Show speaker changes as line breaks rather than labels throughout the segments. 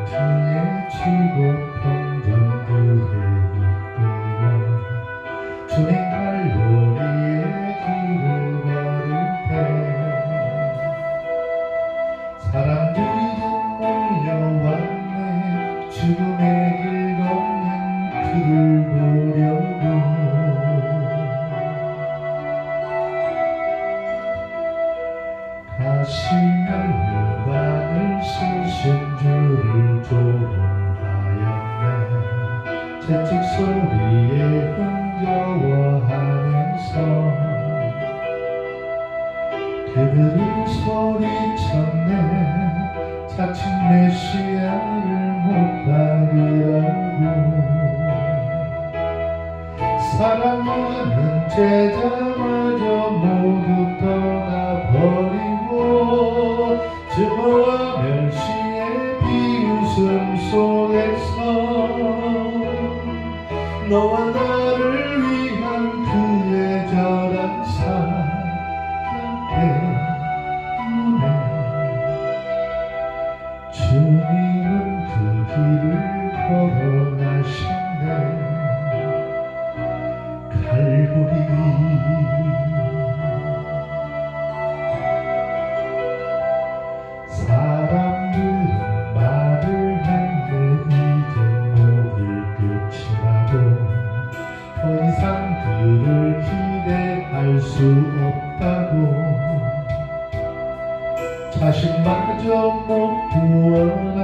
마트에 치고 평정구에 있구나. 주님 갈보리의 길을 걸을 때 사람들이 몰려왔네. 죽음의 길 걷는 그를 보려고. 가시면류관을 쓰신 주를 조롱하였네. 채찍 소리에 흥겨워하면서 그들은 소리쳤네. 자칭 메시아를 못 받으라고. 사랑하는 제자마저 모두 떠나버리고 증오와 멸시의 비웃음 속에서 너와 나를 위한 그의 절한 사랑 때문에 주님은 그 길을 걸어가시네. 갈보리 사람들은 말을 했네. 이제 모두 끝이 나고 더 이상 그를 기대할 수 없다고. 자신마저 못 구원한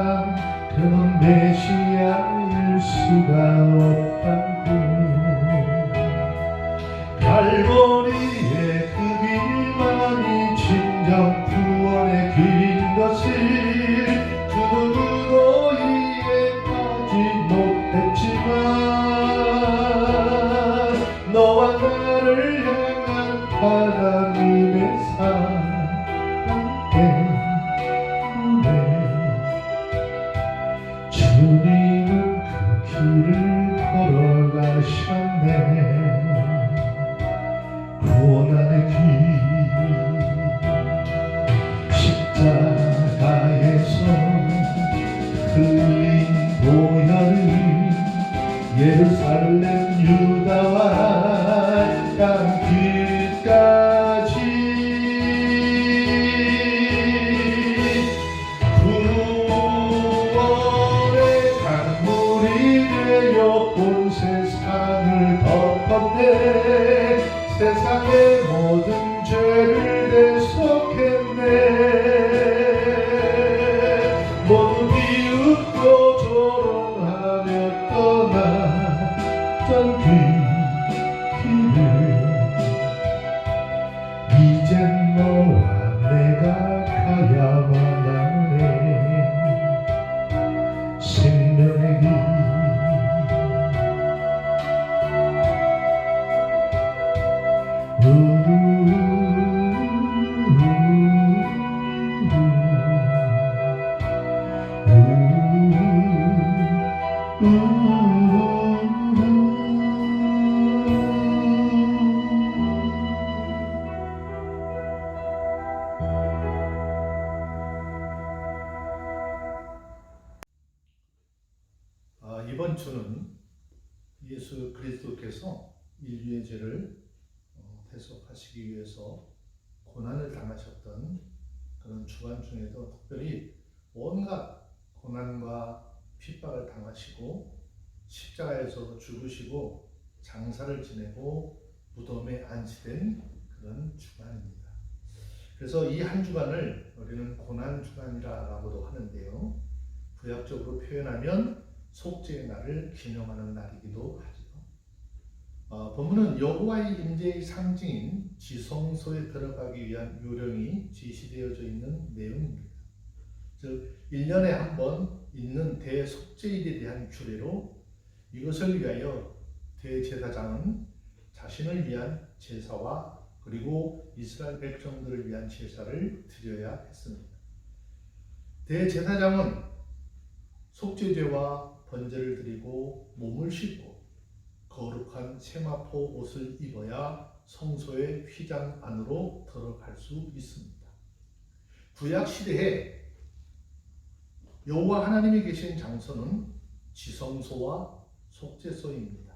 그는 메시아일 수가 없다고. 갈보리의 그 길만이 진정 구원의 길인 것을 그 누구도 이해하지 못했지만 너와 나를 향한 하나님의 사랑 때문에 주님은 그 길을 걸어가셨네. 고난의 길 십자가에서 흘린 보혈을 예루살렘 유다와 땅끝까지 구원의 강물이 되어 온 세상을 덮었네. 세상의 모든 죄를 대속했네. 모두 비웃고 조롱하며 떠났던 그 길을 이젠 너와 내가 가야만 하네. 생명의 길 이번 주는 예수 그리스도께서 인류의 죄를 대속하시기 위해서 고난을 당하셨던 그런 주간 중에도 특별히 온갖 고난과 핍박을 당하시고 십자가에서 죽으시고 장사를 지내고 무덤에 안치된 그런 주간입니다. 그래서 이 한 주간을 우리는 고난 주간이라고도 하는데요. 구약적으로 표현하면 속죄의 날을 기념하는 날이기도 하죠. 본문은 여호와의 임재의 상징인 지성소에 들어가기 위한 요령이 지시되어져 있는 내용입니다. 즉 1년에 한 번 있는 대속죄일에 대한 규례로 이것을 위하여 대제사장은 자신을 위한 제사와 그리고 이스라엘 백성들을 위한 제사를 드려야 했습니다. 대제사장은 속죄제와 번제를 드리고 몸을 씻고 거룩한 세마포 옷을 입어야 성소의 휘장 안으로 들어갈 수 있습니다. 구약 시대에 여호와 하나님이 계신 장소는 지성소와 속죄소입니다.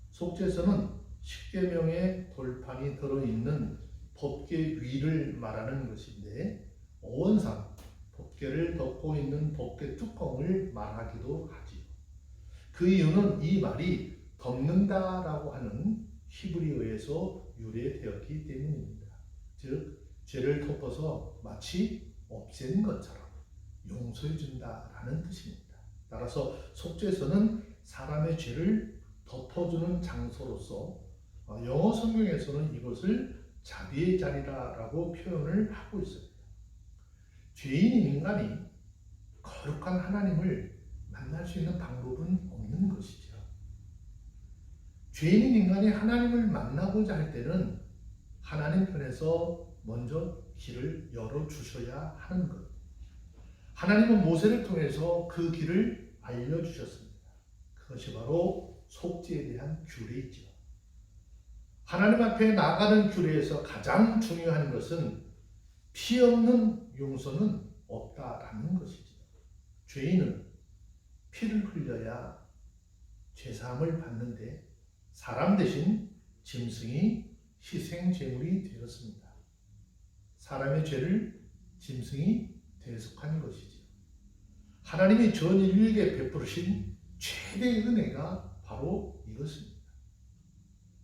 속죄소는 십계명의 돌판이 들어있는 법궤 위를 말하는 것인데, 어원상 법궤를 덮고 있는 법궤 뚜껑을 말하기도 하지요. 그 이유는 이 말이 덮는다라고 하는 히브리어에서 유래되었기 때문입니다. 즉, 죄를 덮어서 마치 없앤 것처럼 용서해 준다라는 뜻입니다. 따라서 속죄소는 사람의 죄를 덮어주는 장소로서 영어 성경에서는 이것을 자비의 자리라고 표현을 하고 있습니다. 죄인인 인간이 거룩한 하나님을 만날 수 있는 방법은 없는 것이죠. 죄인인 인간이 하나님을 만나고자 할 때는 하나님 편에서 먼저 길을 열어주셔야 하는 것. 하나님은 모세를 통해서 그 길을 알려주셨습니다. 그것이 바로 속죄에 대한 규례이죠. 하나님 앞에 나가는 규례에서 가장 중요한 것은 피 없는 용서는 없다라는 것이죠. 죄인은 피를 흘려야 죄사함을 받는데 사람 대신 짐승이 희생 제물이 되었습니다. 사람의 죄를 짐승이 대속한 것이죠. 하나님이 전 인류에게 베푸신 최대의 은혜가 바로 이것입니다.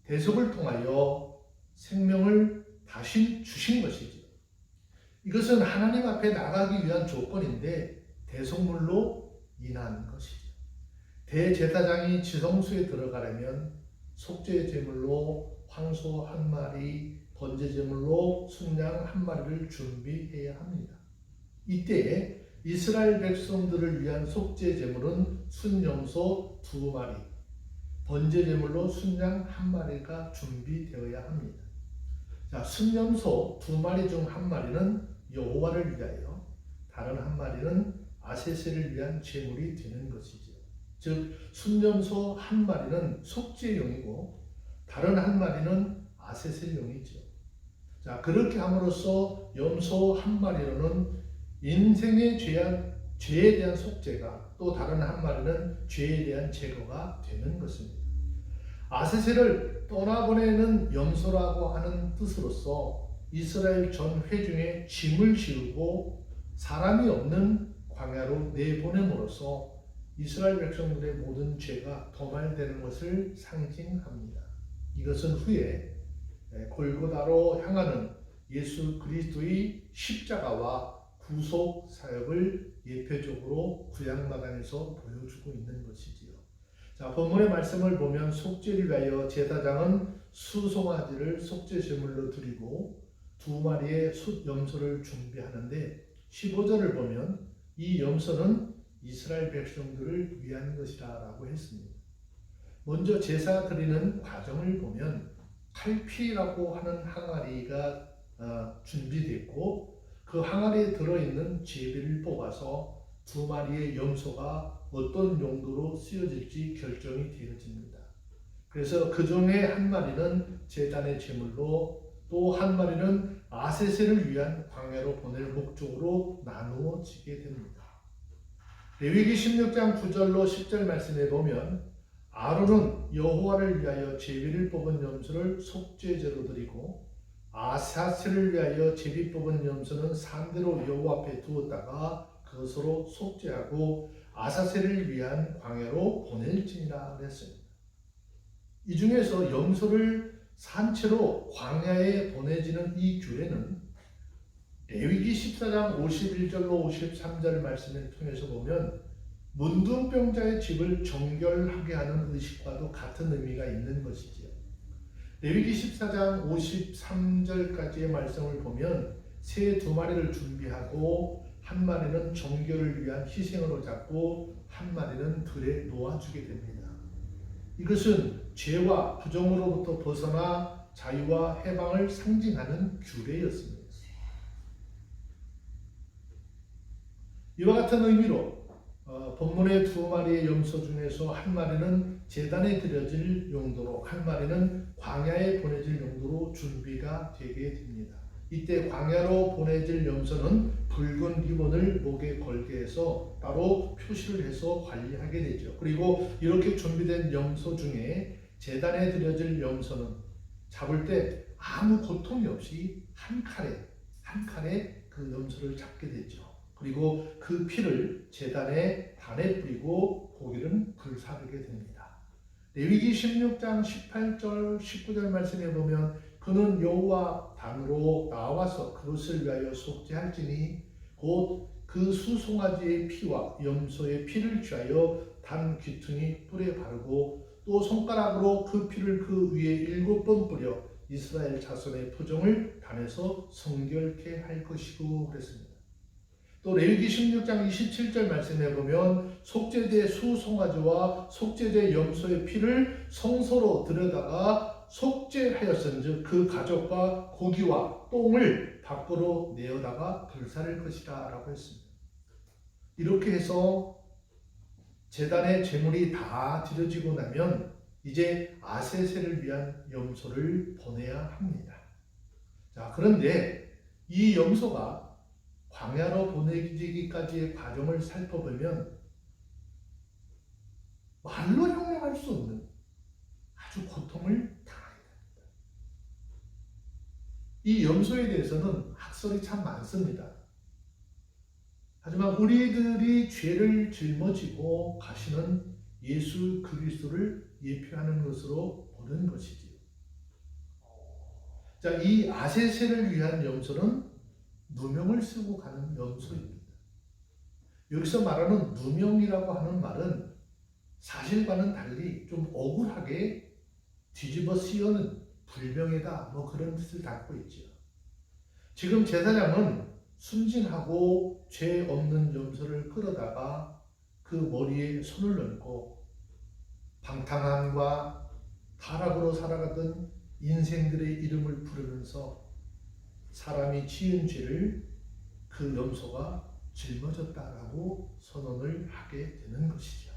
대속을 통하여 생명을 다시 주신 것이죠. 이것은 하나님 앞에 나가기 위한 조건인데 대속물로 인한 것이죠. 대제사장이 지성소에 들어가려면 속죄 제물로 황소 한 마리, 번제 제물로 순양 한 마리를 준비해야 합니다. 이때에 이스라엘 백성들을 위한 속죄 제물은 순염소 2마리, 번제 제물로 순양 한 마리가 준비되어야 합니다. 자, 순염소 2마리 중 한 마리는 여호와를 위하여, 다른 한 마리는 아세세를 위한 제물이 되는 것이죠. 즉, 순염소 한 마리는 속죄용이고 다른 한 마리는 아세세용이죠. 자, 그렇게 함으로써 염소 한 마리로는 인생의 죄에 대한 속죄가, 또 다른 한 마리는 죄에 대한 제거가 되는 것입니다. 아세세를 떠나보내는 염소라고 하는 뜻으로서 이스라엘 전 회중의 짐을 지우고 사람이 없는 광야로 내보냄으로써 이스라엘 백성들의 모든 죄가 도말되는 것을 상징합니다. 이것은 후에 골고다로 향하는 예수 그리스도의 십자가와 구속 사역을 예표적으로 구약마당에서 보여주고 있는 것이지요. 자, 본문의 말씀을 보면 속죄를 위하여 제사장은 수송아지를 속죄 제물로 드리고 2마리의 숫 염소를 준비하는데 15절을 보면 이 염소는 이스라엘 백성들을 위한 것이라고 했습니다. 먼저 제사 드리는 과정을 보면 칼피라고 하는 항아리가 준비됐고 그 항아리에 들어있는 제비를 뽑아서 2마리의 염소가 어떤 용도로 쓰여질지 결정이 되어집니다. 그래서 그 중에 한 마리는 제단의 제물로, 또 한 마리는 아세세를 위한 광야로 보낼 목적으로 나누어지게 됩니다. 레위기 16장 9절로 10절 말씀에 보면 아론은 여호와를 위하여 제비를 뽑은 염소를 속죄제로 드리고 아사스를 위하여 제비 뽑은 염소는 산대로 여호와 앞에 두었다가 그것으로 속죄하고 아사세를 위한 광야로 보낼지니라 그랬습니다. 이 중에서 염소를 산채로 광야에 보내지는 이 규례는 레위기 14장 51절로 53절 말씀을 통해서 보면 문둥병자의 집을 정결하게 하는 의식과도 같은 의미가 있는 것이지요. 레위기 14장 53절까지의 말씀을 보면 새 2마리를 준비하고 한 마리는 정결을 위한 희생으로 잡고 한 마리는 들에 놓아주게 됩니다. 이것은 죄와 부정으로부터 벗어나 자유와 해방을 상징하는 규례였습니다. 이와 같은 의미로 본문의 2마리의 염소 중에서 한 마리는 제단에 드려질 용도로, 한 마리는 광야에 보내질 용도로 준비가 되게 됩니다. 이때 광야로 보내질 염소는 붉은 리본을 목에 걸게 해서 따로 표시를 해서 관리하게 되죠. 그리고 이렇게 준비된 염소 중에 제단에 드려질 염소는 잡을 때 아무 고통이 없이 한 칼에 그 염소를 잡게 되죠. 그리고 그 피를 제단의 단에 뿌리고 고기는 불사르게 됩니다. 레위기 16장 18절 19절 말씀에 보면 그는 여호와 단으로 나와서 그것을 위하여 속죄할지니 곧 그 수송아지의 피와 염소의 피를 취하여 단 귀퉁이 뿔에 바르고 또 손가락으로 그 피를 그 위에 7번 뿌려 이스라엘 자손의 표정을 단에서 성결케 할 것이고 그랬습니다. 또 레위기 16장 27절 말씀에 보면 속죄제 수송아지와 속죄제 염소의 피를 성소로 들여다가 속죄하였은즉 그 가족과 고기와 똥을 밖으로 내어다가 불사를 것이다 라고 했습니다. 이렇게 해서 제단의 제물이 다 드려지고 나면 이제 아세세를 위한 염소를 보내야 합니다. 자, 그런데 이 염소가 광야로 보내지기까지의 과정을 살펴보면 말로 형용할 수 없는 아주 고통을 당하게 됩니다. 이 염소에 대해서는 학설이 참 많습니다. 하지만 우리들이 죄를 짊어지고 가시는 예수 그리스도를 예표하는 것으로 보는 것이지요. 자, 이 아세세를 위한 염소는 누명을 쓰고 가는 염소입니다. 여기서 말하는 누명이라고 하는 말은 사실과는 달리 좀 억울하게 뒤집어 씌우는 불명예다 뭐 그런 뜻을 담고 있죠. 지금 제사장은 순진하고 죄 없는 염소를 끌어다가 그 머리에 손을 얹고 방탕함과 타락으로 살아가던 인생들의 이름을 부르면서 사람이 지은 죄를 그 염소가 짊어졌다라고 선언을 하게 되는 것이죠.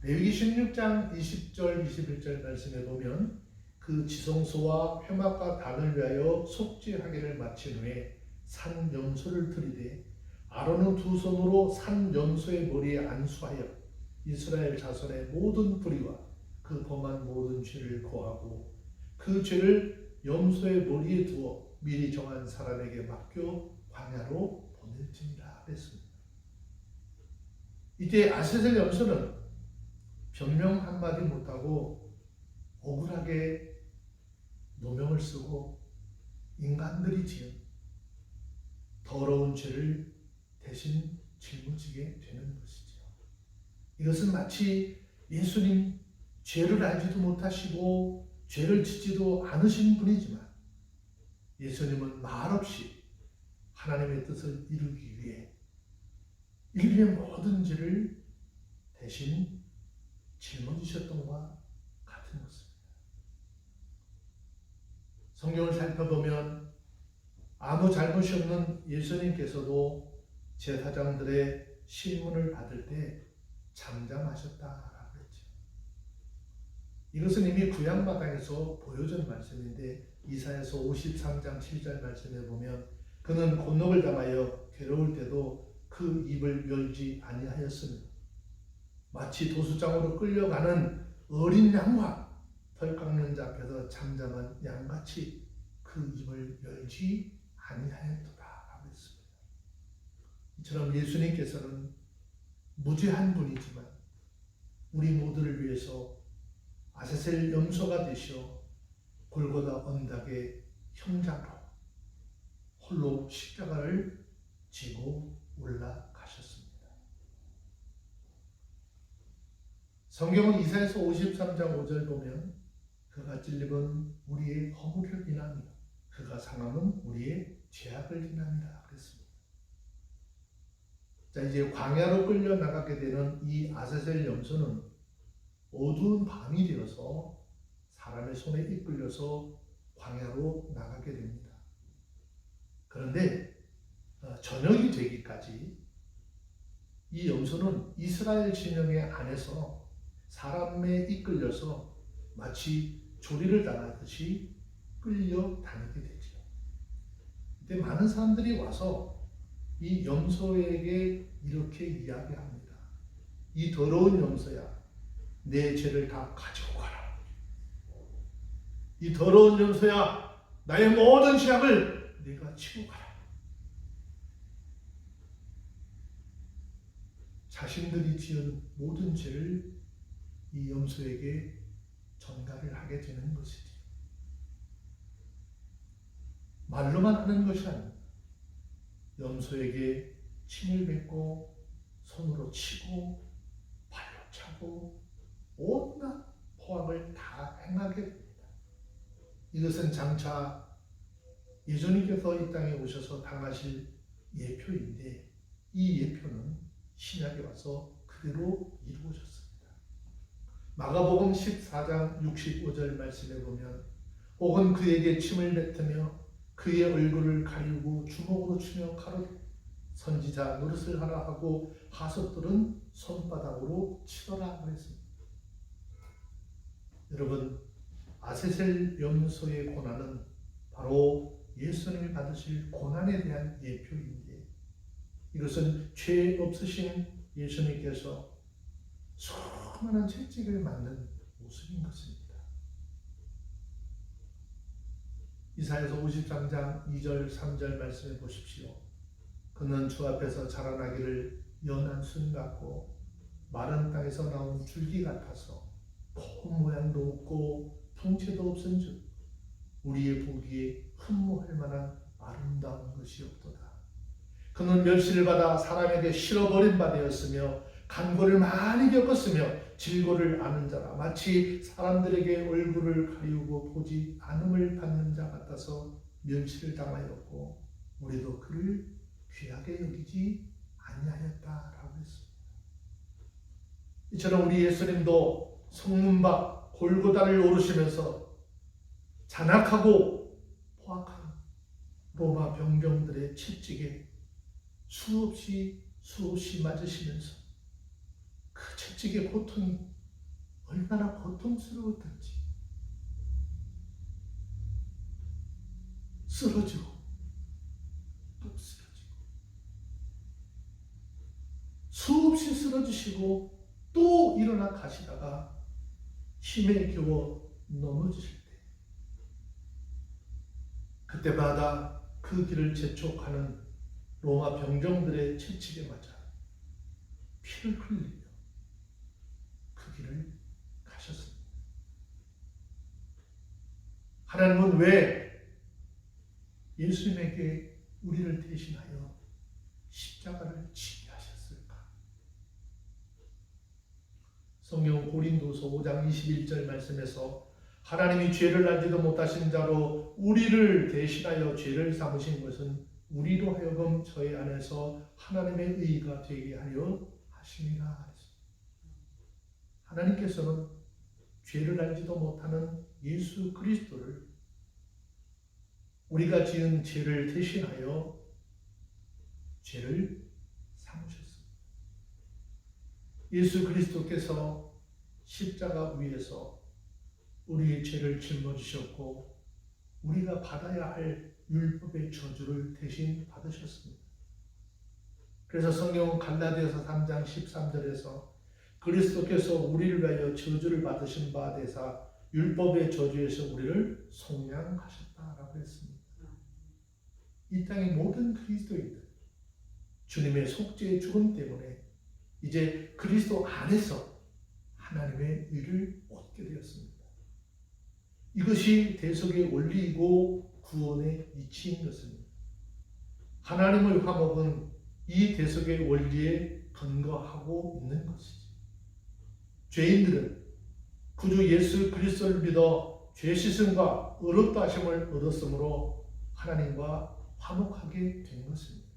레위기 16장 20절 21절 말씀에 보면 그 지성소와 회막과 단을 위하여 속죄하기를 마친 후에 산 염소를 들이되 아론은 두 손으로 산 염소의 머리에 안수하여 이스라엘 자손의 모든 불의와 그 범한 모든 죄를 고하고 그 죄를 염소의 머리에 두어 미리 정한 사람에게 맡겨 광야로 보낼지니라 했습니다. 이때 아세셀 염소는 변명 한마디 못하고 억울하게 노명을 쓰고 인간들이 지은 더러운 죄를 대신 짊어지게 되는 것이죠. 이것은 마치 예수님 죄를 알지도 못하시고 죄를 짓지도 않으신 분이지만 예수님은 말없이 하나님의 뜻을 이루기 위해 인류의 모든 죄를 대신 짊어지셨던 것과 같은 것입니다. 성경을 살펴보면 아무 잘못이 없는 예수님께서도 제사장들의 시문을 받을 때 잠잠하셨다라고 했죠. 이것은 이미 구약마당에서 보여준 말씀인데 이사야서 53장 7절 말씀에 보면 그는 곤욕을 당하여 괴로울 때도 그 입을 열지 아니하였으며 마치 도수장으로 끌려가는 어린 양과 털 깎는 자 앞에서 잠잠한 양같이 그 입을 열지 아니하였도다 라고 했습니다. 이처럼 예수님께서는 무죄한 분이지만 우리 모두를 위해서 아세셀 염소가 되셔 골고다 언덕의 형장으로 홀로 십자가를 지고 올라가셨습니다. 성경은 이사야서 53장 5절 보면 그가 찔림은 우리의 허물을 인하며 그가 상함은 우리의 죄악을 인하니라 그랬습니다. 자, 이제 광야로 끌려 나가게 되는 이 아세셀 염소는 어두운 밤이 되어서 사람의 손에 이끌려서 광야로 나가게 됩니다. 그런데 저녁이 되기까지 이 염소는 이스라엘 진영의 안에서 사람에 이끌려서 마치 조리를 당하듯이 끌려다니게 되죠. 그때 많은 사람들이 와서 이 염소에게 이렇게 이야기합니다. 이 더러운 염소야, 내 죄를 다 가지고 가라. 이 더러운 염소야, 나의 모든 죄악을 네가 치고 가라. 자신들이 지은 모든 죄를 이 염소에게 전가를 하게 되는 것이지. 말로만 하는 것이 아닙니다. 염소에게 침을 뱉고 손으로 치고 발로 차고 온갖 포악을 다 행하게 됩니다. 이것은 장차 예수님께서 이 땅에 오셔서 당하실 예표인데, 이 예표는 신약에 와서 그대로 이루어졌습니다. 마가복음 14장 65절 말씀에 보면, 혹은 그에게 침을 뱉으며 그의 얼굴을 가리우고 주먹으로 치며 가로되 선지자 노릇을 하라 하고 하석들은 손바닥으로 치더라 그랬습니다. 여러분, 아세셀 염소의 고난은 바로 예수님이 받으실 고난에 대한 예표인데, 이것은 죄 없으신 예수님께서 수많은 채찍을 맞는 모습인 것입니다. 이사야서 53장 2절 3절 말씀해 보십시오. 그는 주 앞에서 자라나기를 연한 순 같고 마른 땅에서 나온 줄기 같아서 폼 모양도 없고 풍채도 없은즉 우리의 보기에 흠모할 만한 아름다운 것이 없도다. 그는 멸시를 받아 사람에게 실어버린 바 되었으며 간고를 많이 겪었으며 질고를 아는 자라 마치 사람들에게 얼굴을 가리우고 보지 않음을 받는 자 같아서 멸시를 당하였고 우리도 그를 귀하게 여기지 아니하였다라고 했습니다. 이처럼 우리 예수님도 성문 밖 골고다를 오르시면서 잔악하고 포악한 로마 병병들의 채찍에 수없이 맞으시면서 그 채찍의 고통이 얼마나 고통스러웠던지, 쓰러지고 또 쓰러지고 수없이 쓰러지시고 또 일어나 가시다가 힘에 겨워 넘어지실 때, 그때마다 그 길을 재촉하는 로마 병정들의 채찍에 맞아 피를 흘리며 그 길을 가셨습니다. 하나님은 왜 예수님에게 우리를 대신하여 십자가를 지게 하셨을까? 성경 고린도서 5장 21절 말씀에서 하나님이 죄를 알지도 못하신 자로 우리를 대신하여 죄를 삼으신 것은 우리로 하여금 저희 안에서 하나님의 의가 되게 하려 하심이라 했습니다. 하나님께서는 죄를 알지도 못하는 예수 그리스도를 우리가 지은 죄를 대신하여 죄를 삼으셨습니다. 예수 그리스도께서 십자가 위에서 우리의 죄를 짊어지셨고 우리가 받아야 할 율법의 저주를 대신 받으셨습니다. 그래서 성경은 갈라디아서 3장 13절에서 그리스도께서 우리를 위하여 저주를 받으신 바 되사 율법의 저주에서 우리를 속량하셨다라고 했습니다. 이 땅의 모든 그리스도인들, 주님의 속죄의 죽음 때문에 이제 그리스도 안에서 하나님의 의를 얻게 되었습니다. 이것이 대속의 원리이고 구원의 이치인 것입니다. 하나님의 화목은 이 대속의 원리에 근거하고 있는 것이지. 죄인들은 구주 예수 그리스도를 믿어 죄 씻음과 의롭다 하심을 얻었으므로 하나님과 화목하게 된 것입니다.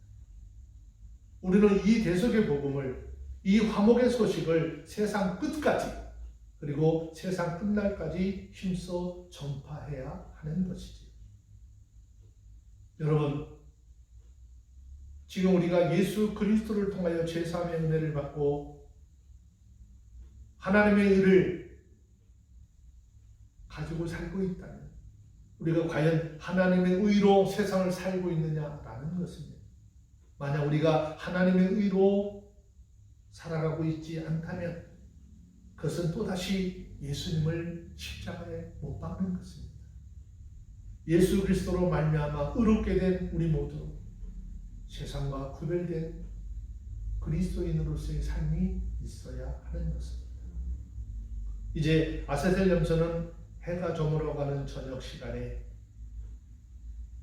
우리는 이 대속의 복음을, 이 화목의 소식을 세상 끝까지, 그리고 세상 끝날까지 힘써 전파해야 하는 것이지. 여러분, 지금 우리가 예수 그리스도를 통하여 제3의 은혜를 받고 하나님의 의를 가지고 살고 있다면 우리가 과연 하나님의 의로 세상을 살고 있느냐라는 것입니다. 만약 우리가 하나님의 의로 살아가고 있지 않다면 그것은 또다시 예수님을 십자가에 못 박는 것입니다. 예수 그리스도로 말미암아 의롭게 된 우리 모두 세상과 구별된 그리스도인으로서의 삶이 있어야 하는 것입니다. 이제 아세셀 염소는 해가 저물어가는 저녁 시간에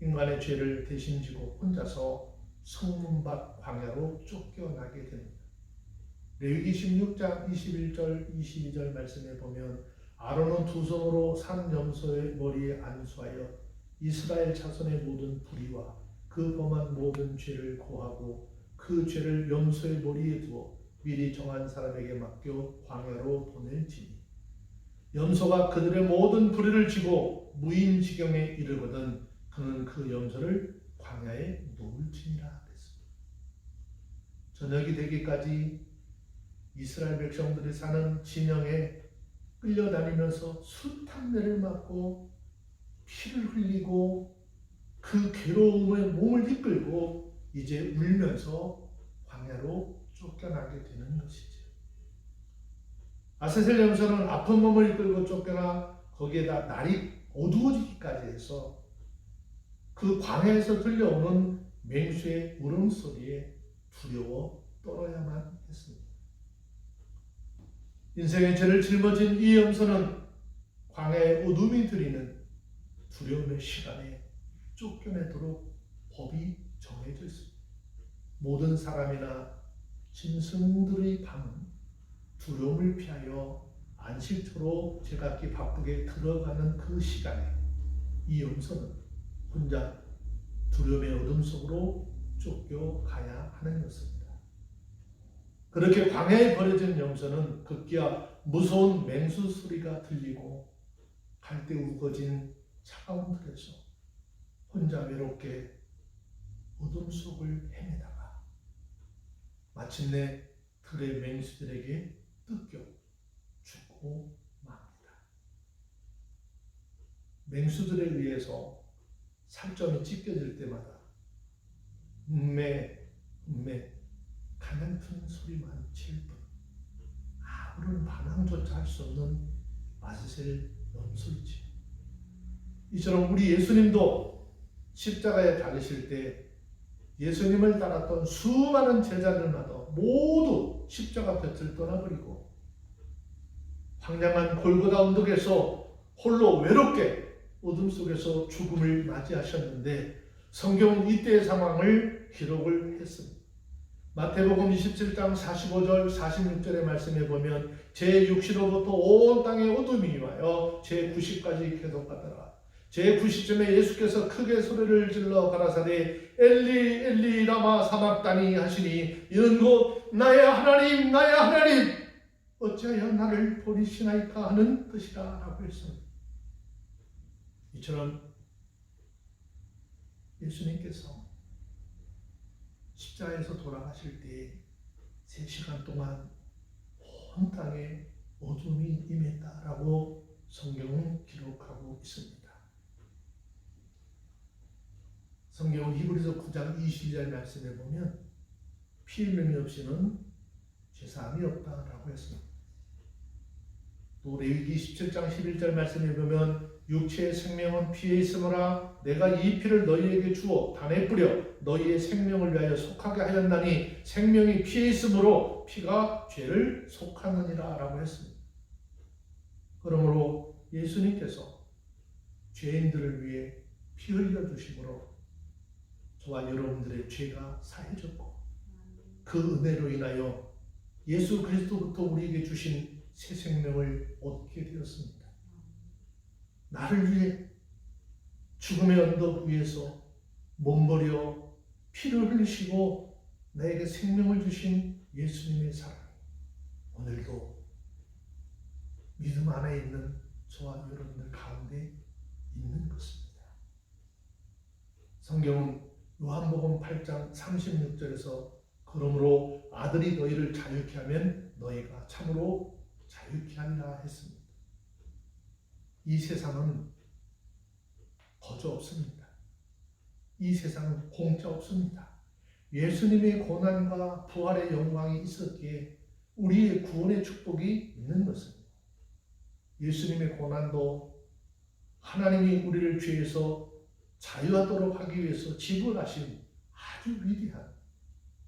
인간의 죄를 대신 지고 혼자서 성문 밖 광야로 쫓겨나게 됩니다. 레위기 16장 21절 22절 말씀에 보면 아론은 두 손으로 산 염소의 머리에 안수하여 이스라엘 자손의 모든 불의와 그 범한 모든 죄를 고하고 그 죄를 염소의 머리에 두어 미리 정한 사람에게 맡겨 광야로 보낼지니 염소가 그들의 모든 불의를 지고 무인지경에 이르거든 그는 그 염소를 광야에 놓을지니라 했습니다. 저녁이 되기까지 이스라엘 백성들이 사는 진영에 끌려다니면서 숱한 내를 맞고 피를 흘리고 그 괴로움에 몸을 이끌고 이제 울면서 광야로 쫓겨나게 되는 것이죠. 아세셀 염소는 아픈 몸을 이끌고 쫓겨나 거기에다 날이 어두워지기까지 해서 그 광야에서 들려오는 맹수의 울음소리에 두려워 떨어야만 했습니다. 인생의 죄를 짊어진 이 염소는 광야의 어둠이 들이는 두려움의 시간에 쫓겨내도록 법이 정해져 있습니다. 모든 사람이나 짐승들의 밤은 두려움을 피하여 안식처로 제각기 바쁘게 들어가는 그 시간에 이 염소는 혼자 두려움의 어둠 속으로 쫓겨가야 하는 것입니다. 그렇게 광야에 버려진 염소는 급기야 무서운 맹수 소리가 들리고 갈대 우거진 차가운 들에서 혼자 외롭게 어둠 속을 헤매다가 마침내 들의 맹수들에게 뜯겨 죽고 맙니다. 맹수들에 의해서 살점이 찢겨질 때마다 가냘픈 소리만 칠 뿐 아무런 반항조차 할 수 없는 아세셀 염소이지. 이처럼 우리 예수님도 십자가에 달리실 때 예수님을 따랐던 수많은 제자들마다 모두 십자가 곁을 떠나버리고 황량한 골고다 언덕에서 홀로 외롭게 어둠 속에서 죽음을 맞이하셨는데 성경은 이때의 상황을 기록을 했습니다. 마태복음 27장 45절 46절의 말씀에 보면 제6시로부터 온 땅에 어둠이 와요 제9시까지 계속하더라. 제9시쯤에 예수께서 크게 소리를 질러 가라사대 엘리 엘리 라마 사막다니 하시니 이는 곧 나의 하나님 나의 하나님 어찌하여 나를 버리시나이까 하는 뜻이라 라고 했습니다. 이처럼 예수님께서 십자가에서 돌아가실 때 3시간 동안 온 땅에 어둠이 임했다라고 성경은 기록하고 있습니다. 성경은 히브리서 9장 22절 말씀에 보면 피 흘림이 없이는 죄사함이 없다라고 했습니다. 또 레위기 17장 11절 말씀에 보면 육체의 생명은 피에 있으므라 내가 이 피를 너희에게 주어 단에 뿌려 너희의 생명을 위하여 속하게 하였나니 생명이 피에 있으므로 피가 죄를 속하느니라 라고 했습니다. 그러므로 예수님께서 죄인들을 위해 피 흘려주심으로 저와 여러분들의 죄가 사해졌고 그 은혜로 인하여 예수 그리스도부터 우리에게 주신 새 생명을 얻게 되었습니다. 나를 위해 죽음의 언덕 위에서 몸버려 피를 흘리시고 나에게 생명을 주신 예수님의 사랑 오늘도 믿음 안에 있는 저와 여러분들 가운데 있는 것입니다. 성경은 요한복음 8장 36절에서 그러므로 아들이 너희를 자유케 하면 너희가 참으로 자유케 하리라 했습니다. 이 세상은 거저 없습니다. 이 세상은 공짜 없습니다. 예수님의 고난과 부활의 영광이 있었기에 우리의 구원의 축복이 있는 것입니다. 예수님의 고난도 하나님이 우리를 죄에서 자유하도록 하기 위해서 지불하신 아주 위대한,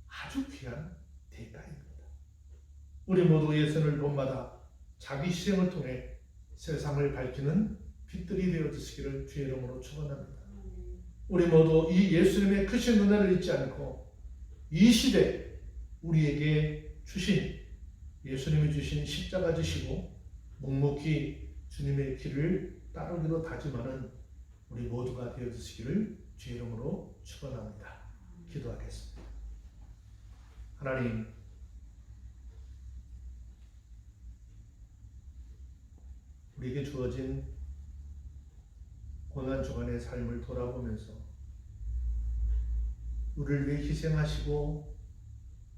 아주 귀한 대가입니다. 우리 모두 예수를 본받아 자기 희생을 통해 세상을 밝히는 빛들이 되어 주시기를 주의 이름으로 축원합니다. 우리 모두 이 예수님의 크신 은혜를 잊지 않고 이 시대 우리에게 주신 예수님이 주신 십자가 지시고 묵묵히 주님의 길을 따르기로 다짐하는 우리 모두가 되어 주시기를 주의 이름으로 축원합니다. 기도하겠습니다. 하나님, 우리에게 주어진 고난 주간의 삶을 돌아보면서 우리를 위해 희생하시고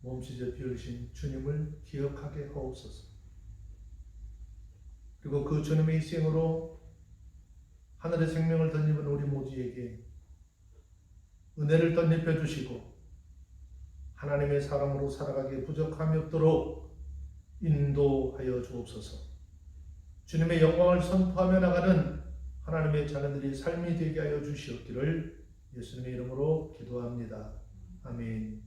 몸짓어 비우신 주님을 기억하게 하옵소서. 그리고 그 주님의 희생으로 하늘의 생명을 덧입은 우리 모두에게 은혜를 덧입혀 주시고 하나님의 사람으로 살아가기에 부족함이 없도록 인도하여 주옵소서. 주님의 영광을 선포하며 나가는 하나님의 자녀들이 삶이 되게 하여 주시옵기를 예수님의 이름으로 기도합니다. 아멘.